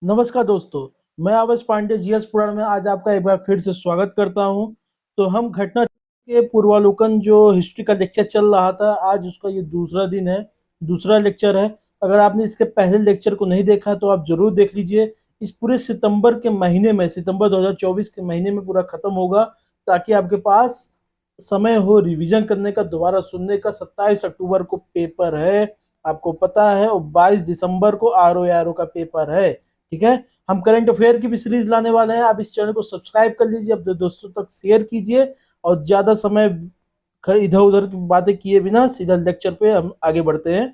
नमस्कार दोस्तों, मैं आवेश पांडे जीएस पुराण में आज आपका एक बार फिर से स्वागत करता हूं। तो हम घटना के पूर्वावलोकन जो हिस्ट्री का लेक्चर चल रहा था, आज उसका ये दूसरा दिन है, दूसरा लेक्चर है। अगर आपने इसके पहले लेक्चर को नहीं देखा तो आप जरूर देख लीजिए। इस पूरे सितंबर के महीने में, सितंबर 2024 के महीने में पूरा खत्म होगा, ताकि आपके पास समय हो रिवीजन करने का, दोबारा सुनने का। 27 अक्टूबर को पेपर है, आपको पता है, और 22 दिसंबर को आर का पेपर है। ठीक है, हम करंट अफेयर की भी सीरीज लाने वाले हैं। आप इस चैनल को सब्सक्राइब कर लीजिए, अपने दोस्तों तक शेयर कीजिए, और ज्यादा समय इधर उधर की बातें किए बिना सीधा लेक्चर पे हम आगे बढ़ते हैं।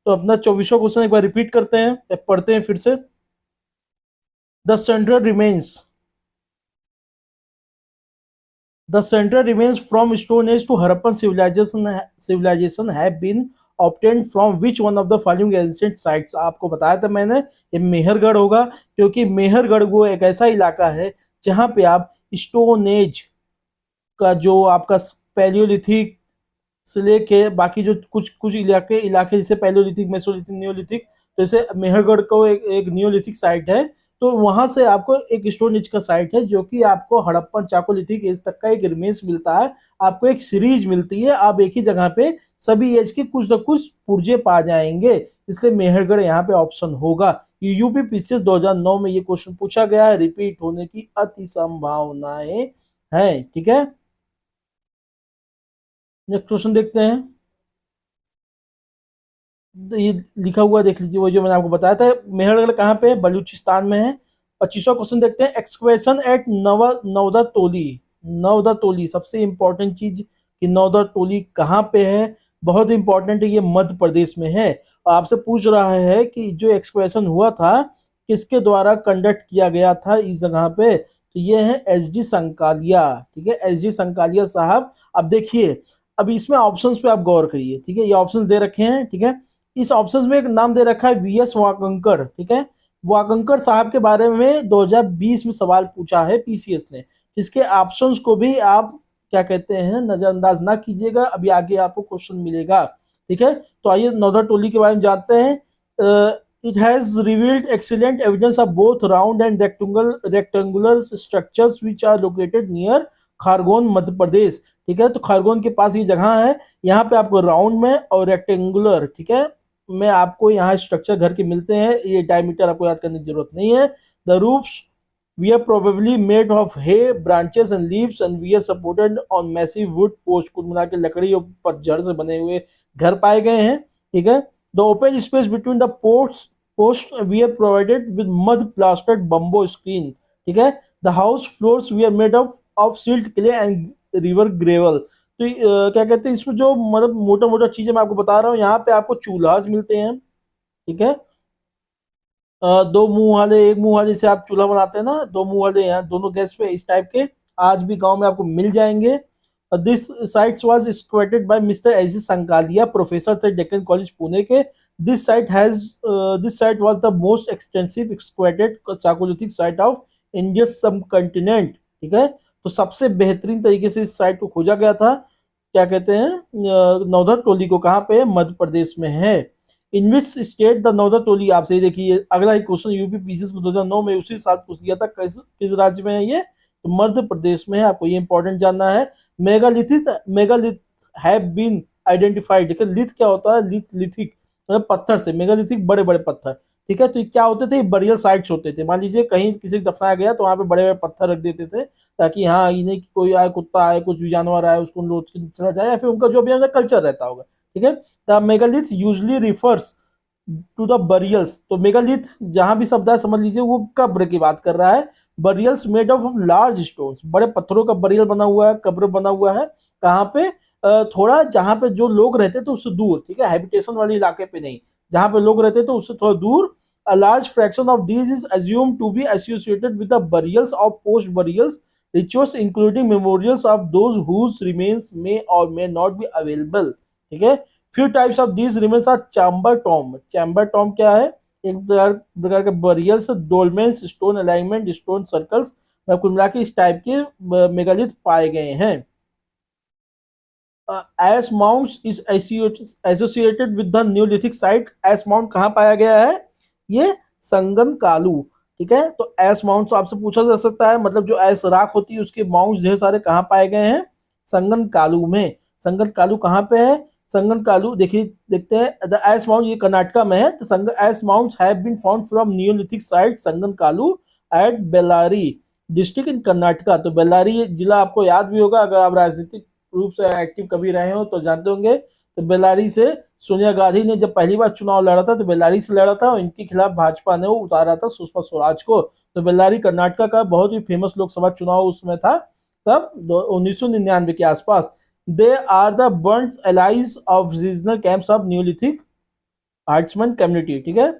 तो अपना 24वां क्वेश्चन एक बार रिपीट करते हैं, पढ़ते हैं फिर से। The central remains The central remains from Stone Age to Harappan civilization have been obtained from which one of the following ancient sites? आपको बताया था मैंने, ये मेहरगढ़ होगा, क्योंकि मेहरगढ़ वो एक ऐसा इलाका है जहां पे आप स्टोन एज का जो आपका पैलियोलिथिक से लेके बाकी जो कुछ कुछ इलाके इलाके जैसे पैलियोलिथिक, मेसोलिथिक, नियोलिथिक, तो जैसे मेहरगढ़ को एक नियोलिथिक साइट है। तो वहां से आपको एक स्टोन एज का साइट है, जो कि आपको हड़प्पन चाकोलिथिक एज तक का एक रिमेन्स मिलता है। आपको एक सीरीज मिलती है, आप एक ही जगह पे सभी एज के कुछ न कुछ पुर्जे पा जाएंगे, इसलिए मेहरगढ़ यहाँ पे ऑप्शन होगा। ये यूपी पीसीएस 2009 में ये क्वेश्चन पूछा गया है, रिपीट होने की अति संभावनाएं है। ठीक है, नेक्स्ट क्वेश्चन देखते हैं। ये लिखा हुआ देख लीजिए, वो जो मैंने आपको बताया था। मेहरगढ़ कहाँ पे है? बलूचिस्तान में है। 25वां क्वेश्चन देखते हैं। एक्सकवेशन एट नवदा टोली। नवदा टोली सबसे इंपॉर्टेंट चीज कि नवदा टोली कहाँ पे है, बहुत इंपॉर्टेंट है। ये मध्य प्रदेश में है। और आपसे पूछ रहा है कि जो एक्सकवेशन हुआ था किसके द्वारा कंडक्ट किया गया था इस जगह पे, तो ये है एच डी संकालिया। ठीक है, एच डी संकालिया साहब। अब देखिए, अब इसमें ऑप्शंस पे आप गौर करिए। ठीक है, ये ऑप्शंस दे रखे हैं। ठीक है, इस ऑप्शंस में एक नाम दे रखा है वीएस वाकंकर। ठीक है, वाकंकर साहब के बारे में 2020 में सवाल पूछा है पीसीएस ने। इसके ऑप्शंस को भी आप क्या कहते हैं, नजरअंदाज ना कीजिएगा, अभी आगे आपको क्वेश्चन मिलेगा। ठीक है, तो आइए नौदा टोली के बारे में जानते हैं। It has revealed excellent evidence of both round and rectangular structures which are located near Khargone, Madhya Pradesh. ठीक है, तो खारगोन के पास ये जगह है। यहाँ पे आपको राउंड में और रेक्टेंगुलर, ठीक है, में आपको यहाँ स्ट्रक्चर घर के मिलते हैं। ये डायमीटर आपको याद करने की जरूरत नहीं है। The roofs we are probably made of hay, branches and leaves and we are supported on massive wood post। कुल मिला के लकड़ी और पतझड़ से बने हुए घर पाए गए हैं। ठीक है, the open space between the post we are provided with mud plastered bamboo screen। ठीक है, the house floors we are made of silt clay and river gravel। तो क्या कहते हैं इसमें, जो मतलब मोटा मोटा चीजें मैं आपको बता रहा हूँ। यहाँ पे आपको चूल्हा मिलते हैं। ठीक है, दो मुंह वाले, एक मुंह वाले से आप चूल्हा बनाते हैं ना, दो मुंह वाले, यहाँ दोनों गैस पे, इस टाइप के आज भी गांव में आपको मिल जाएंगे। This site was excavated by mister S G Sankalia, professor थे डेक्कन कॉलेज पुणे के। This site was the most extensive excavated chalcolithic site of Indian subcontinent. ठीक है, तो सबसे बेहतरीन तरीके से इस साइट को खोजा गया था। क्या कहते हैं, नौधर टोली को कहाँ पे, मध्य प्रदेश में है। इन विच स्टेट द नौदर टोली, आपसे ये देखिए अगला ही क्वेश्चन यूपी पीसीएस में 2009 में उसी साल पूछ लिया था। किस राज्य में है ये, तो मध्य प्रदेश में है। आपको ये इंपॉर्टेंट जानना है। Megalith have been identified. देखिए लिथ क्या होता है, लिथिक मतलब पत्थर से, मेगालिथिक बड़े बड़े पत्थर। ठीक है, तो ये क्या होते थे, बरियल साइट्स होते थे। मान लीजिए कहीं किसी को दफनाया गया तो वहां पे बड़े बड़े पत्थर रख देते थे, ताकि हाँ इन्हें कोई आए, कुत्ता आए, कुछ भी जानवर आए, उसको लूट के चला जाए, या फिर उनका जो भी कल्चर रहता होगा। ठीक है, the megalith usually refers to the burials. तो मेगालिथ जहां भी शब्द है समझ लीजिए वो कब्र की बात कर रहा है। Burials made of large stones, बड़े पत्थरों का बरियल बना हुआ है, कब्र बना हुआ है। कहाँ पे, थोड़ा जहां पे जो लोग रहते थे उससे दूर। ठीक है, हैबिटेशन वाले इलाके पे नहीं, जहां पे लोग रहते थे उससे थोड़ा दूर। A large fraction of these is assumed to be associated with the burials of post burials rituals, including memorials of those whose remains may or may not be available। ठीक है, few types of these remains are chamber tomb। chamber tomb क्या है, एक प्रकार के burials, dolmens, stone alignment, stone circles, कुल मिला के इस टाइप के मेगालिथ पाए गए हैं। S mount is associated with the Neolithic site. S mount कहाँ पाया गया है, ये संगन कालू। ठीक है। तो एस माउंट्स आपसे पूछा जा सकता है, मतलब जो एस राख होती है उसके माउंट्स ढेर सारे कहाँ पाए गए हैं, संगन कालू में। संगन कालू कहाँ पे है, संगन कालू देखिए देखते हैं, द एस माउंट ये कर्नाटका में है, तो संग ash mounds have been found from neolithic site Sanganakallu at Bellary district in Karnataka. तो बेल्लारी जिला आपको याद भी होगा, अगर आप राजनीतिक रूप से एक्टिव कभी रहे हो तो जानते होंगे। तो बेल्लारी से सोनिया गांधी ने जब पहली बार चुनाव लड़ा था तो बेल्लारी से लड़ा था, और इनके खिलाफ भाजपा ने वो उतारा था सुषमा स्वराज को। तो बेल्लारी कर्नाटका का बहुत ही फेमस लोकसभा चुनाव उसमें था, तब 1999 के आसपास। They are the burns allies of regional camps of neolithic artsman community, ठीक है।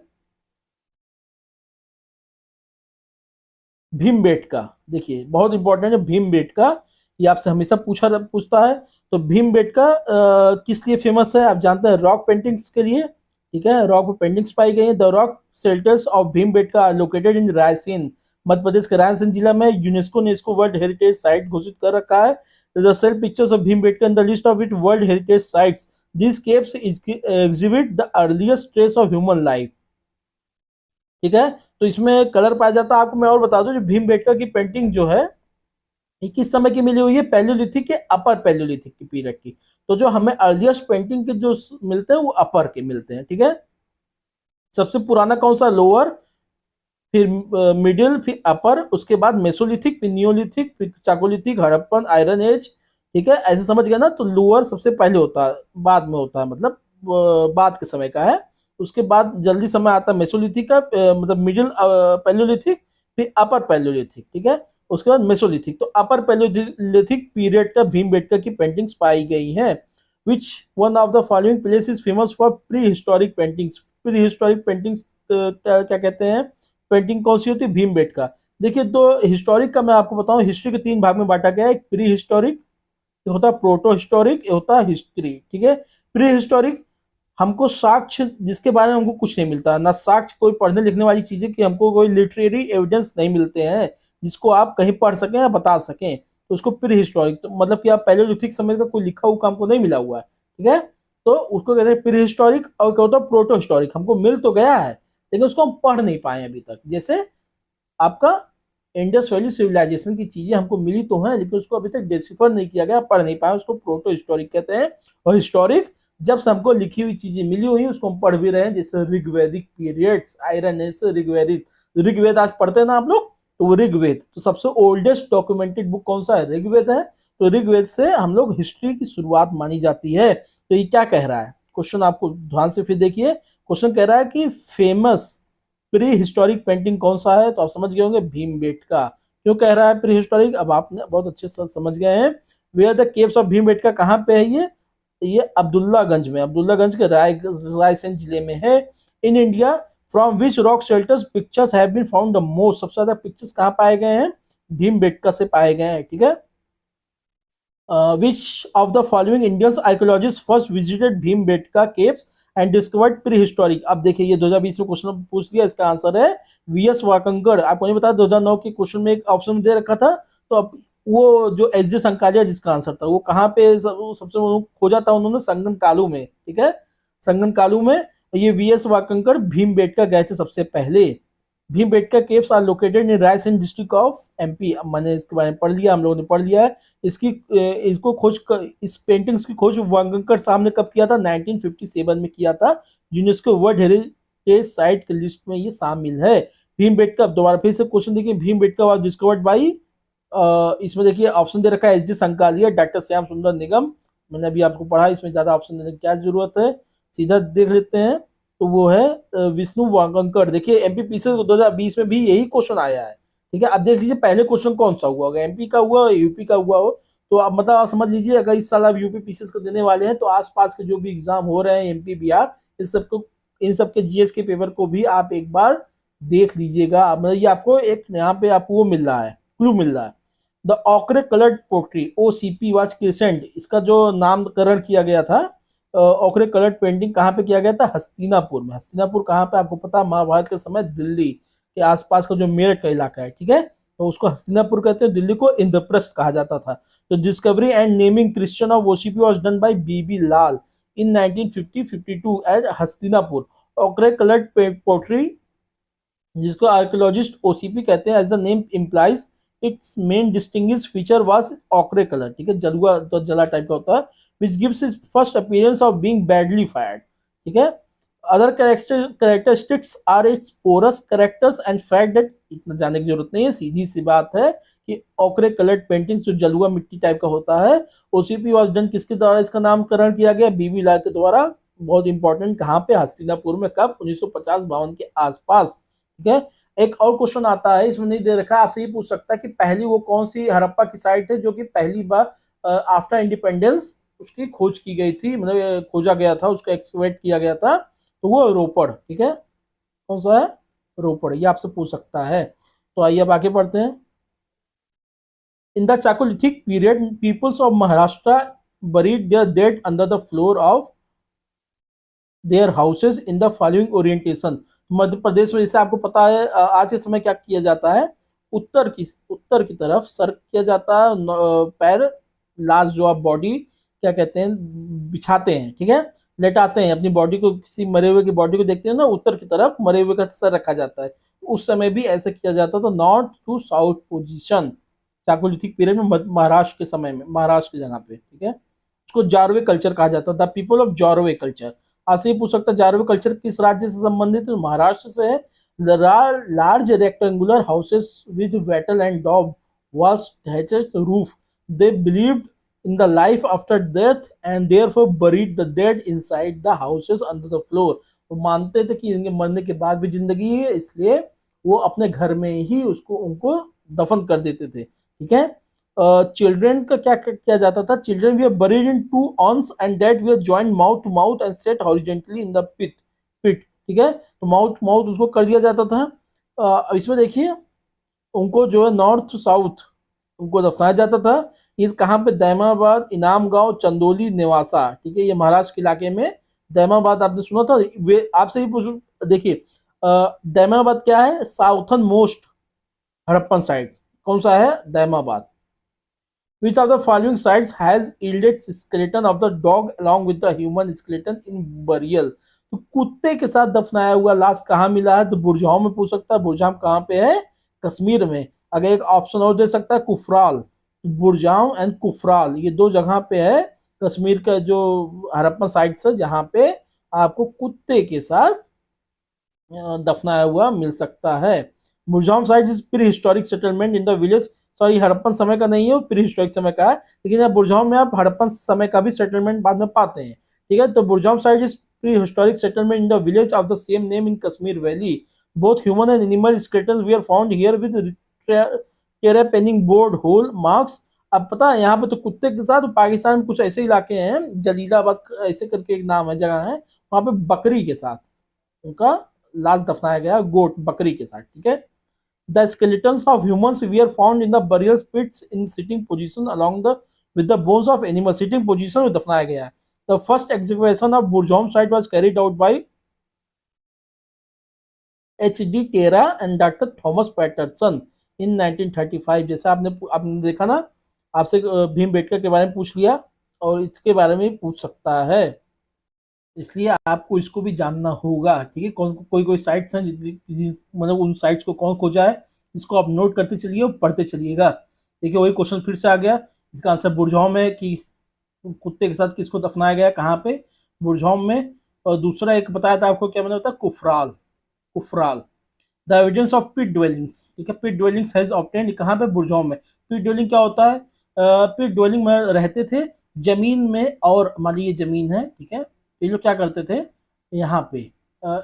भीमबेटका देखिए बहुत इंपॉर्टेंट है भीमबेटका, ये आपसे हमेशा पूछता है। तो भीमबेटका किस लिए फेमस है, आप जानते हैं रॉक पेंटिंग्स के लिए, ठीक है। रॉक पेंटिंग्स पाई गई है। The rock shelters of Bhimbetka are located in Raisen, Madhya Pradesh के रायसेन जिला में। यूनेस्को ने इसको वर्ल्ड हेरिटेज साइट घोषित कर रखा है। The cell pictures of Bhimbetka in the list of it world heritage sites. This caves exhibit the earliest trace of human life, ठीक है। तो इसमें कलर पाया जाता है। आपको मैं और बता दूं, जो भीमबेटका की पेंटिंग जो है ये किस समय की मिली हुई है, पैलियोलिथिक के अपर पैलियोलिथिक की पीरियड की। तो जो हमें अर्लिएस्ट पेंटिंग के जो मिलते हैं वो अपर के मिलते हैं, ठीक है। सबसे पुराना कौन सा, लोअर, फिर मिडिल, फिर अपर, उसके बाद मेसोलिथिक, फिर नियोलिथिक, फिर चाकोलिथिक, हड़प्पन, आयरन एज, ठीक है। ऐसे समझ गया ना। तो लोअर सबसे पहले होता है, बाद में होता है, मतलब बाद के समय का है। उसके बाद जल्दी समय आता है मेसोलिथिक का, मतलब मिडिल पैलियोलिथिक, फिर अपर पैलियोलिथिक, ठीक है। उसके बाद मेसोलिथिक। तो अपर पैलियोलिथिक पीरियड का भीमबेटका की पेंटिंग्स पाई गई हैं। Which one of the following place is famous for pre historic paintings. Pre historic paintings क्या क्या कहते हैं, पेंटिंग कौन सी होती है, भीमबेटका। देखिए तो हिस्टोरिक का मैं आपको बताऊं, हिस्ट्री के तीन भाग में बांटा गया है। एक प्री हिस्टोरिक, एक होता है प्रोटो हिस्टोरिक, एक होता है हिस्ट्री, ठीक है। प्री हिस्टोरिक हमको साक्ष्य जिसके बारे में हमको कुछ नहीं मिलता, ना साक्ष्य कोई पढ़ने लिखने वाली चीजें कि हमको कोई लिटरेरी एविडेंस नहीं मिलते हैं जिसको आप कहीं पढ़ सकें या बता सकें, तो उसको प्री हिस्टोरिक, तो मतलब कि आप पैलेलिथिक समय का कोई लिखा हुआ हमको नहीं मिला हुआ है, ठीक है। तो उसको कहते हैं प्री हिस्टोरिक। और क्या होता है प्रोटो हिस्टोरिक, हमको मिल तो गया है लेकिन उसको हम पढ़ नहीं पाए अभी तक। जैसे आपका इंडस वैली सिविलाइजेशन की चीजें हमको मिली तो हैं लेकिन उसको अभी तक डिसिफर नहीं किया गया, पढ़ नहीं पाया, उसको प्रोटो हिस्टोरिक कहते हैं। और हिस्टोरिक जब से हमको लिखी हुई चीजें मिली हुई उसको हम पढ़ भी रहे हैं, जैसे ऋग्वैदिक पीरियड्स, आयरन एज, ऋग्वेदिक, ऋग्वेद आज पढ़ते हैं ना आप लोग, तो वो ऋग्वेद। तो सबसे ओल्डेस्ट डॉक्यूमेंटेड बुक कौन सा है, ऋग्वेद है। तो ऋग्वेद से हम लोग हिस्ट्री की शुरुआत मानी जाती है। तो ये क्या कह रहा है क्वेश्चन, आपको ध्यान से फिर देखिए। क्वेश्चन कह रहा है कि फेमस प्री हिस्टोरिक पेंटिंग कौन सा है, तो आप समझ गए होंगे भीमबेटका। क्यों कह रहा है प्री हिस्टोरिक, अब आपने बहुत अच्छे से समझ गए हैं। Where the caves of Bhimbetka कहाँ पे है ये अब्दुल्लागंज में, अब्दुल्लागंज के रायसेन जिले में है, in India. From which rock shelters pictures have been found the most, सबसे ज्यादा पिक्चर्स कहाँ पाए गए हैं, भीमबेटका से पाए गए हैं, ठीक है। which of the following Indians archaeologists first visited Bhimbetka caves and discovered prehistoric। अब देखिए ये 2020 में क्वेश्चन पूछ लिया, इसका आंसर है वीएस वाकंगड़। आपको नहीं बताया 2009 के क्वेश्चन में एक ऑप्शन दे रखा था, तो अब वो जो एस डी संकालिया जिसका आंसर था वो कहाँ पे सबसे खोजा था उन्होंने, संगन कालू में, ठीक है, संगन कालू में। ये वीएस वाकंगड़ भीमबेटका गए थे सबसे पहले। Bhimbetka caves are located in Raisen district of MP. मैंने इसके बारे में पढ़ लिया, हम लोगों ने पढ़ लिया है। इसकी इसको इस पेंटिंग्स की खोज वांगकर साहब ने कब किया था, 1957 में किया था। यूनेस्को वर्ल्ड हेरिटेज साइट की लिस्ट में ये शामिल है। भीमबेटका, दोबारा फिर से क्वेश्चन देखिए, भीमबेटका वाज डिस्कवर्ड बाई, इसमें देखिए ऑप्शन दे रखा है S D Sankalia, doctor Shyam सुंदर निगम। मैंने अभी आपको पढ़ा, इसमें ज्यादा ऑप्शन देने की क्या जरूरत है, सीधा देख लेते हैं। तो वो है विष्णु वांगकर। देखिए एमपीपी से 2020 में भी यही क्वेश्चन आया है, ठीक है। अब देख लीजिए पहले क्वेश्चन कौन सा हुआ होगा, एमपी का हुआ यूपी का हुआ हो, तो अब मतलब आप समझ लीजिए अगर इस साल आप यूपी पीसीएस को देने वाले हैं तो आसपास के जो भी एग्जाम हो रहे हैं एमपी बिहार, इन सब के जीएस के पेपर को भी आप एक बार देख लीजिएगा। मतलब ये आपको एक यहाँ पे आपको वो मिल रहा है, क्लू मिल रहा है। The ochre coloured pottery OCP was crescent, इसका जो नामकरण किया गया था, ओकरे कलर्ड पेंटिंग कहाँ पे किया गया था, हस्तिनापुर में। हस्तिनापुर कहाँ पे आपको पता, महाभारत के समय दिल्ली के आसपास का जो मेरठ का इलाका है, ठीक है, तो उसको हस्तिनापुर कहते हैं। दिल्ली को इंद्रप्रस्थ कहा जाता था। तो discovery and naming christian of OCP was done by B B Lal in 1950-52 at Hastinapur. Ochre coloured pottery जिसको आर्कियोलॉजिस्ट ओसीपी कहते हैं। As the name implies its main distinguish feature was ochre colour, ठीक है, जलुआ तो जला टाइप का होता है, which gives is first appearance of being badly fired, ठीक है। Other characteristics are its porous characters and fact that, इतना जानने की जरूरत नहीं है, सीधी सी बात है कि ऑक्रे कलर्ड पेंटिंग्स जो जलुआ मिट्टी टाइप का होता है, ओसीपी वाज डन किसके द्वारा इसका नामकरण किया गया, बीबी लाल के द्वारा। बहुत इंपॉर्टेंट, कहाँ पे, हस्तिनापुर में, कब, 1950-52 के आसपास, ठीक है। एक और क्वेश्चन आता है, इसमें नहीं दे रखा, आपसे ये पूछ सकता है कि पहली वो कौन सी हड़प्पा की साइट है जो कि पहली बार आफ्टर इंडिपेंडेंस उसकी खोज की गई थी, मतलब खोजा गया था, उसका एक्सकवेट किया गया था, तो वो रोपड़, ठीक है, कौन सा है, रोपड़, ये आपसे पूछ सकता है। तो आइए अब आगे बढ़ते हैं। In the chalcolithic period peoples of Maharashtra buried their dead under the floor of their houses in the following orientation. Madhya Pradesh में जैसे आपको पता है आज के समय क्या किया जाता है, उत्तर की तरफ सर किया जाता है, पैर, लास्ट जो आप बॉडी क्या कहते हैं बिछाते हैं, ठीक है, लेटाते हैं अपनी बॉडी को, किसी मरे हुए की बॉडी को देखते हैं ना, उत्तर की तरफ मरे हुए का सर रखा जाता है। उस समय भी ऐसा किया जाता था, north to south position, chalcolithic period में, महाराष्ट्र के समय में, महाराष्ट्र की जगह पे, ठीक है। उसको जारवे कल्चर कहा जाता था, पीपल ऑफ जारवे कल्चर। आपसे ये पूछ सकता है जारवे कल्चर किस राज्य से संबंधित है, महाराष्ट्र से है। Large rectangular houses with wattle and daub was thatched roof. They believed in the life after death and therefore buried the dead inside the houses under the floor. वो मानते थे कि इनके मरने के बाद भी जिंदगी है, इसलिए वो अपने घर में ही उसको उनको दफन कर देते थे, ठीक है। चिल्ड्रेन का क्या किया जाता था, children we are buried in two urns and that we are joint mouth to mouth and set horizontally in the pit, ठीक है, तो माउथ माउथ उसको कर दिया जाता था। इसमें देखिए उनको जो है नॉर्थ टू साउथ उनको दफनाया जाता था। इस कहाँ पे, दैमाबाद, इनाम गांव, चंदोली, नेवासा, ठीक है, ये महाराष्ट्र के इलाके में। दैमाबाद आपने सुना था, वे आपसे ही पूछ, देखिए दैमाबाद क्या है, साउथर्न मोस्ट हड़प्पन साइट, कौन सा है, Daimabad. Which of the following sites has yielded skeleton of the dog along with the human skeleton in burial? तो कुत्ते के साथ दफनाया हुआ लाश कहाँ मिला है, तो बुरजाम में पूछ सकता है, बुरजाम कहाँ पे है, कश्मीर में। अगर एक ऑप्शन और दे सकता है, कुफराल, बुरजाम एंड कुफराल, ये दो जगह पे है कश्मीर का जो हड़प्पन साइट है, जहाँ पे आपको कुत्ते के साथ दफनाया हुआ मिल सकता है। Burzahom site is prehistoric settlement in the village, sorry Harappan समय का नहीं है, प्री हिस्टोरिक समय का है, लेकिन यहाँ बुरजाम में आप हड़प्पन समय का भी सेटलमेंट बाद में पाते हैं, ठीक है। तो Burzahom site is prehistoric settlement in the village of the same name in Kashmir valley. Both human and animal skeletons we are found here with trepanning board hole marks. अब पता है यहाँ पे तो कुत्ते के साथ पाकिस्तान में कुछ ऐसे इलाके हैं, जलीलाबाद ऐसे करके एक नाम है, जगह है, वहां पे बकरी के साथ उनका लाश दफनाया गया, गोट, बकरी के साथ, ठीक है। The skeletons of humans were found in the burial pits in sitting position along the with the bones of animals. Sitting position में दफनाया गया है। The first excavation of Burjom site was carried out by H.D. Tera and Dr. Thomas Patterson in 1935। जैसे आपने देखा ना, आपसे भीमबेटका के बारे में पूछ लिया और इसके बारे में पूछ सकता है, इसलिए आपको इसको भी जानना होगा, ठीक है। कोई साइट्स हैं मतलब उन साइट्स को कौन खोजा है, इसको आप नोट करते चलिए और पढ़ते चलिएगा। देखिए वही क्वेश्चन फिर से आ गया, इसका आंसर बुरजाम है कि कुत्ते के साथ किसको दफनाया गया, कहाँ पे, बुरजाम में। और दूसरा एक बताया था आपको, क्या मतलब होता है, Gufkral, Gufkral. The evidence of pit dwellings, ठीक है, पिट ड्वेलिंग्स हैज ऑब्टेन्ड कहाँ पे, बुरजाम में। पिट ड्वेलिंग क्या होता है, पिट ड्वेलिंग में रहते थे जमीन में, और मान लीजिए जमीन है, ठीक है, ये लोग क्या करते थे, यहाँ पे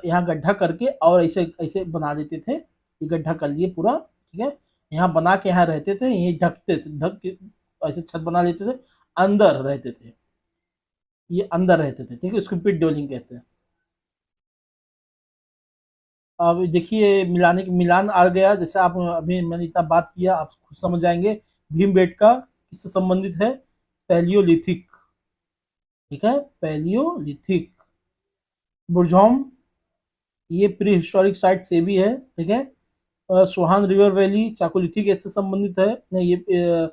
यहाँ गड्ढा करके और ऐसे ऐसे बना देते थे, ये गड्ढा कर लिए पूरा, ठीक है, यहाँ बना के यहाँ रहते थे, यही ढकते थे, ढक के ऐसे छत बना लेते थे, अंदर रहते थे, ये अंदर रहते थे, ठीक है, उसको पिट ड्वेलिंग कहते हैं। अब देखिए मिलान आ गया, जैसे आप अभी मैंने इतना बात किया, आप खुद समझ जाएंगे भीमबेटका किससे संबंधित है, पैलियोलिथिक, ठीक है, पैलियोलिथिक। बुरजाम ये प्री हिस्टोरिक साइट से भी है, ठीक है। सोहान रिवर वैली चाकोलिथिक से संबंधित है, नहीं ये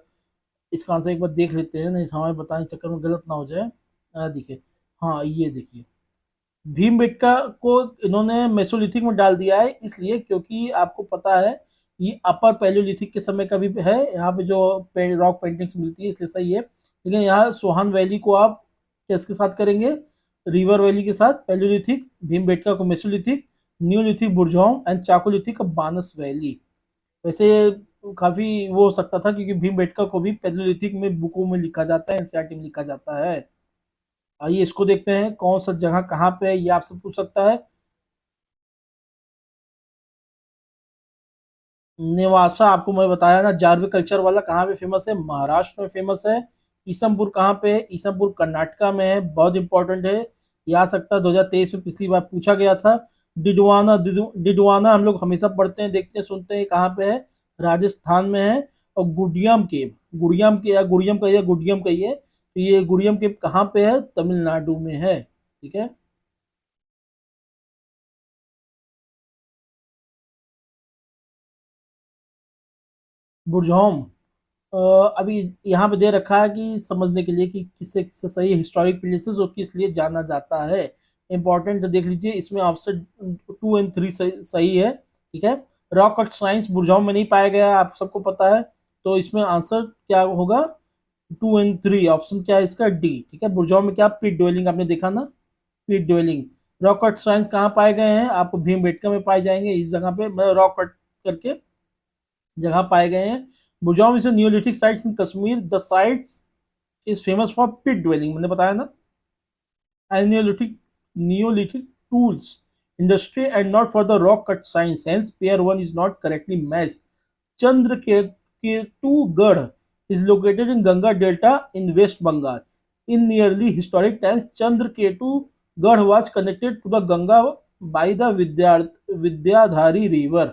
इसका आंसर एक बार देख लेते हैं, नहीं हमें बताने चक्कर में गलत ना हो जाए। देखिए, हाँ ये देखिए भीमबेटका को इन्होंने मेसोलिथिक में डाल दिया है, इसलिए क्योंकि आपको पता है ये अपर पैलियोलिथिक के समय का भी है, यहाँ पे जो रॉक पेंटिंग्स मिलती है इसलिए सही है। लेकिन यहाँ सोहान वैली को आप किसके साथ करेंगे, रिवर वैली के साथ पैलियोलिथिक, भीमबेटका को मेसोलिथिक, न्यूलिथिक बुरजोंग एंड चाकोलिथिक का बानस वैली। वैसे काफी वो हो सकता था क्योंकि भीमबेटका को भी पैलियोलिथिक में बुकों में लिखा जाता है, एनसीईआरटी में लिखा जाता है। आइए इसको देखते हैं कौन सा जगह कहाँ पे है, ये आपसे पूछ सकता है। नेवासा आपको मैं बताया ना, जारवे कल्चर वाला कहाँ पे फेमस है, महाराष्ट्र में फेमस है। ईसमपुर कहाँ पे है, ईसमपुर कर्नाटका में है, बहुत इंपॉर्टेंट है, ये आ सकता है 2023 में पिछली बार पूछा गया था। डिडवाना डिडवाना हम लोग हमेशा पढ़ते हैं, देखते हैं, सुनते हैं, कहाँ पे है, राजस्थान में है। और गुडियम केव, गुड़ियम के या गुड़ियम कहिए, गुडियम कहिए, तो ये गुड़ियम केव कहाँ पे है, तमिलनाडु में है। ठीक है। बुरझोम, अ, अभी यहाँ पे दे रखा है कि समझने के लिए कि किससे किससे सही हिस्टोरिक प्लेसेस और किस लिए जाना जाता है, इंपॉर्टेंट देख लीजिए, इसमें ऑप्शन 2 और 3 सही है। ठीक है। रॉक कट साइंस बुरझाओं में नहीं पाया गया, आप सबको पता है, तो इसमें आंसर क्या होगा, 2 और 3, ऑप्शन क्या है इसका, डी। ठीक है। बुरझाओं में क्या, पीट ड्वेलिंग आपने देखा ना, पीट ड्वेलिंग। रॉक कट साइंस कहाँ पाए गए हैं, आपको भीमबेटका में पाए जाएंगे, इस जगह पे रॉक कट करके जगह पाए गए हैं। Burzahom is neolithic sites in Kashmir, the sites is famous for pit dwelling, मैंने बताया ना, and neolithic tools industry and not for the rock cut science, hence pair one is not correctly matched. Chandraketugarh is located in Ganga Delta in West Bengal. In nearly historic times, Chandraketugarh was connected to the Ganga by the Vidyadhari river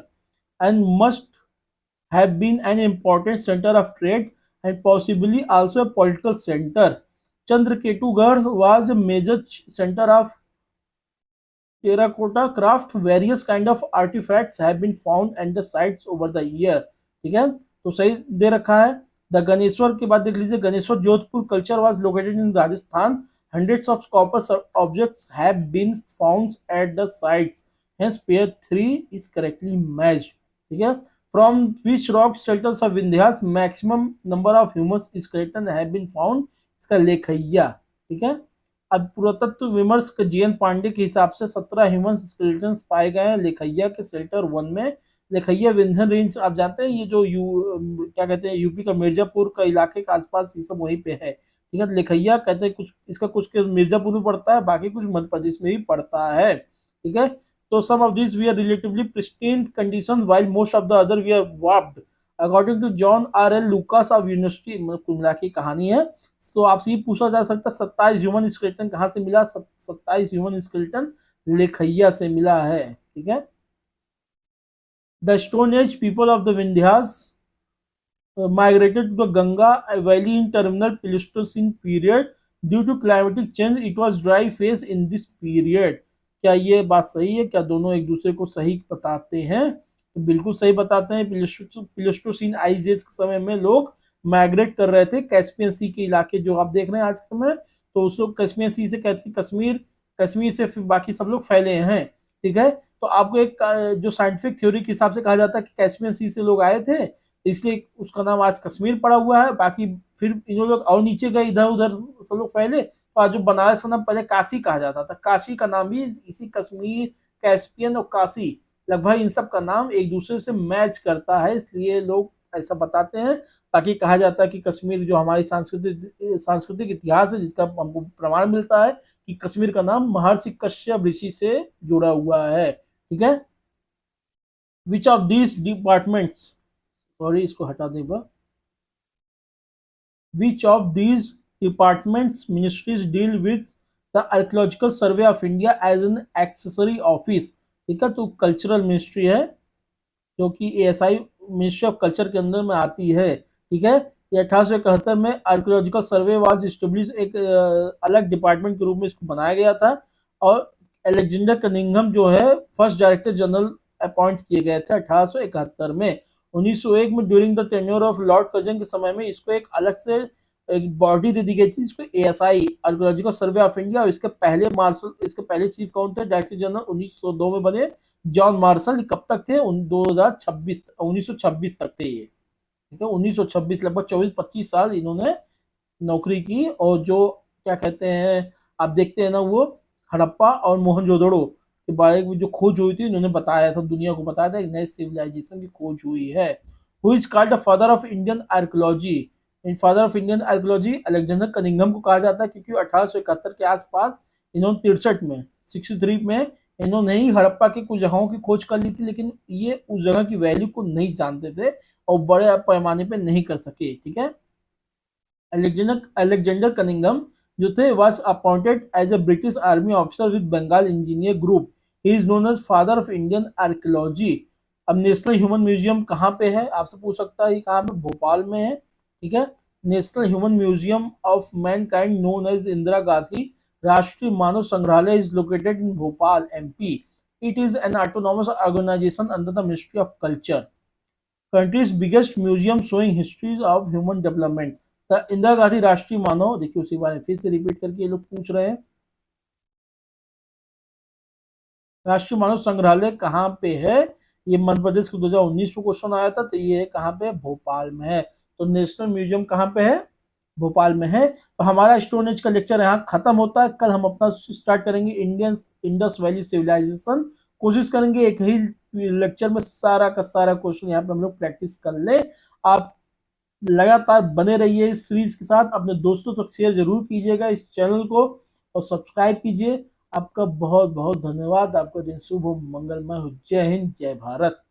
and must have been an important center of trade and possibly also a political center. Chandraketugarh was a major center of terracotta craft. Various kind of artifacts have been found at the sites over the year. ठीक है, तो सही दे रखा है। The Ganeshwar के बाद देख लीजिए, Ganeshwar Jodhpur culture was located in Rajasthan, hundreds of copper objects have been found at the sites, hence pair 3 is correctly matched. ठीक है। From which rock shelters of Vindhyas maximum number of human skeleton have been found, इसका लेखैया। ठीक है। अब पुरातत्व विमर्श के जीएन पांडे के हिसाब से 17 ह्यूमन स्केलेटन पाए गए हैं लेखैया के शेल्टर 1 में। लेखैया विंध्य रेंज आप जानते हैं, ये जो क्या कहते हैं, यूपी का मिर्जापुर का इलाके के आसपास ये सब वहीं पे है। ठीक है। लेखैया कहते हैं, कुछ इसका कुछ के मिर्जापुर में पड़ता है, बाकी कुछ मध्य प्रदेश में भी पड़ता है। ठीक है। तो some of this we are relatively pristine conditions while most of the other we are warped according to John R L Lucas of university. कुल मिला की कहानी है। तो आपसे ये पूछा जा सकता है 27 ह्यूमन स्केलेटन कहाँ से मिला, 27 ह्यूमन स्केलेटन लेखैया से मिला है। ठीक है। The stone age people of the Vindhyas migrated to the Ganga Valley in terminal Pleistocene period. Due to climatic change, it was dry phase in this period. क्या ये बात सही है, क्या दोनों एक दूसरे को सही बताते हैं, तो बिल्कुल सही बताते हैं। प्लेस्टोसीन आइस एज के समय में लोग माइग्रेट कर रहे थे कैस्पियन सी के इलाके जो आप देख रहे हैं आज के समय, तो उसको कैस्पियन सी से कहते हैं कश्मीर, कश्मीर से फिर बाकी सब लोग फैले हैं। ठीक है। तो आपको एक जो साइंटिफिक थ्योरी के हिसाब से कहा जाता है कि कैस्पियन सी से लोग आए थे, इसलिए उसका नाम आज कश्मीर पड़ा हुआ है। बाकी फिर इन लोग और नीचे गए, इधर उधर सब लोग फैले, तो आज जो बनारस का नाम पहले काशी कहा जाता था, काशी का नाम भी इसी कश्मीर, कैस्पियन और काशी, लगभग इन सब का नाम एक दूसरे से मैच करता है, इसलिए लोग ऐसा बताते हैं। बाकी कहा जाता है कि कश्मीर जो हमारी सांस्कृतिक इतिहास है, जिसका हमको प्रमाण मिलता है कि कश्मीर का नाम महर्षि कश्यप ऋषि से जुड़ा हुआ है। ठीक है। Which of these departments, sorry इसको हटा दें, which of these departments ministries deal with the Archaeological Survey of India as an accessory office. ठीक है। तो कल्चरल मिनिस्ट्री है जो कि एएसआई मिनिस्ट्री ऑफ कल्चर के अंदर में आती है। ठीक है। ये 1871 में आर्कियोलॉजिकल सर्वे वाज एस्टेब्लिश, एक अलग डिपार्टमेंट के रूप में इसको बनाया गया था, और अलेक्जेंडर कनिंघम जो है फर्स्ट डायरेक्टर जनरल अपॉइंट किए गए थे 1871 में। 1901 में during the tenure of Lord Curzon के समय में इसको एक अलग से एक बॉडी दे दी गई थी जिसको ASI archaeological Survey of India, और इसके पहले चीफ कौन थे? डायरेक्टर जनरल 1902 में बने जॉन मार्शल। कब तक थे? 2026 1926 तक थे ये, ठीक है। 1926, लगभग 24-25 साल इन्होंने नौकरी की। और जो क्या कहते हैं, आप देखते हैं ना, वो हड़प्पा और मोहनजोदड़ो के बारे में जो खोज हुई थी, इन्होंने बताया था, दुनिया को बताया था, एक नए सिविलाइजेशन की खोज हुई है। Who is called the father of Indian archaeology? In father of Indian archaeology Alexander Cunningham को कहा जाता है, क्योंकि 1871 के आसपास इन्होंने 63 में इन्होंने ही हड़प्पा की कुछ जगहों की खोज कर ली थी, लेकिन ये उस जगह की वैल्यू को नहीं जानते थे और बड़े पैमाने पे नहीं कर सके, ठीक है। अलेक्जेंडर कनिंघम जो थे was appointed as a British Army officer with Bengal Engineer Group. He is known as father of Indian archaeology. अब नेशनल ह्यूमन म्यूजियम कहाँ पे है? आपसे पूछ सकता है, ये कहाँ पे? भोपाल में है, ठीक है। National human museum of mankind known as Indira Gandhi Rashtriya Manav Sangrahalaya is located in Bhopal, MP. It is an autonomous organization under the Ministry of Culture. Country's biggest museum showing histories of human development. Indira Gandhi Rashtriya मानव, देखिए उसी बारे में फिर से रिपीट करके ये लोग पूछ रहे हैं, राष्ट्रीय मानव संग्रहालय कहाँ पे है? ये मध्य प्रदेश को 2019 में क्वेश्चन आया था, तो ये कहाँ पे? भोपाल में है। तो नेशनल म्यूजियम कहाँ पे है? भोपाल में है। तो हमारा स्टोन एज का लेक्चर यहाँ खत्म होता है। कल हम अपना स्टार्ट करेंगे इंडियन इंडस वैली सिविलाइजेशन। कोशिश करेंगे एक ही लेक्चर में सारा का सारा क्वेश्चन यहाँ पे हम लोग प्रैक्टिस कर ले। आप लगातार बने रहिए इस सीरीज के साथ, अपने दोस्तों तक शेयर जरूर कीजिएगा इस चैनल को और सब्सक्राइब कीजिए। आपका बहुत बहुत धन्यवाद। आपका दिन शुभ हो, मंगलमय हो। जय हिंद, जय भारत।